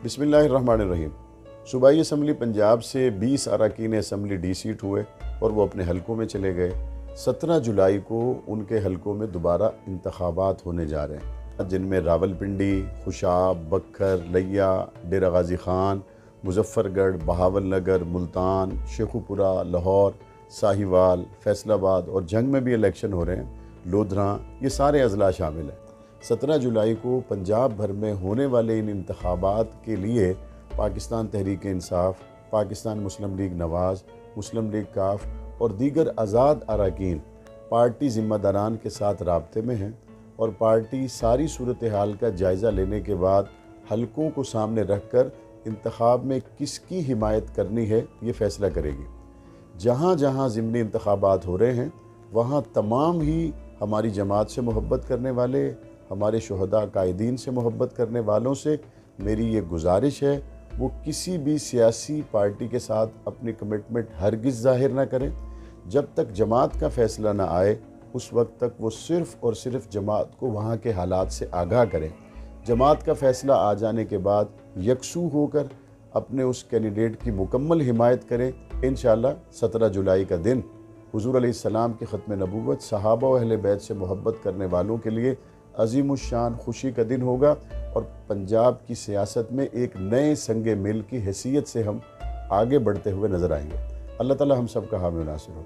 बिस्मिल्लाहिर्रहमानिर्रहीम। सूबाई असम्बली पंजाब से 20 अरकान असम्बली डी-सीट हुए और वो अपने हलकों में चले गए। 17 जुलाई को उनके हलकों में दोबारा इंतखाबात होने जा रहे हैं, जिनमें रावलपिंडी, खुशाब, बक्खर, लिया, डेरा गाजी खान, मुजफ्फरगढ़, बहावलनगर, मुल्तान, शेखुपुरा, लाहौर, साहिवाल, फैसलाबाद और जंग में भी इलेक्शन हो रहे हैं, लोधरा, ये सारे अजला शामिल हैं। 17 जुलाई को पंजाब भर में होने वाले इन इंतखाबात के लिए पाकिस्तान तहरीक इंसाफ, पाकिस्तान मुस्लिम लीग नवाज़, मुस्लिम लीग काफ और दीगर आज़ाद अरकान पार्टी ज़िम्मेदारान के साथ राब्ते में हैं और पार्टी सारी सूरत हाल का जायज़ा लेने के बाद हलकों को सामने रख कर इंतखाब में किसकी हिमायत करनी है ये फ़ैसला करेगी। जहाँ जहाँ ज़िमनी इंतखाबात हो रहे हैं वहाँ तमाम ही हमारी जमात से मोहब्बत करने वाले, हमारे शुहदा कायदीन से मोहब्बत करने वालों से मेरी ये गुजारिश है, वो किसी भी सियासी पार्टी के साथ अपनी कमिटमेंट हरगिज़ ज़ाहिर ना करें। जब तक जमात का फ़ैसला ना आए उस वक्त तक वो सिर्फ़ और सिर्फ जमात को वहाँ के हालात से आगाह करें। जमात का फ़ैसला आ जाने के बाद यकसू होकर अपने उस कैंडिडेट की मुकम्मल हिमायत करें। इंशाअल्लाह 17 जुलाई का दिन हुज़ूर अलैहिस्सलाम की ख़त्म नबूवत, सहाबा व अहले बैत से मोहब्बत करने वालों के लिए अज़ीमुश्शान खुशी का दिन होगा और पंजाब की सियासत में एक नए संगे मिल की हैसियत से हम आगे बढ़ते हुए नज़र आएंगे। अल्लाह ताला हम सब का हामी नासिर हो।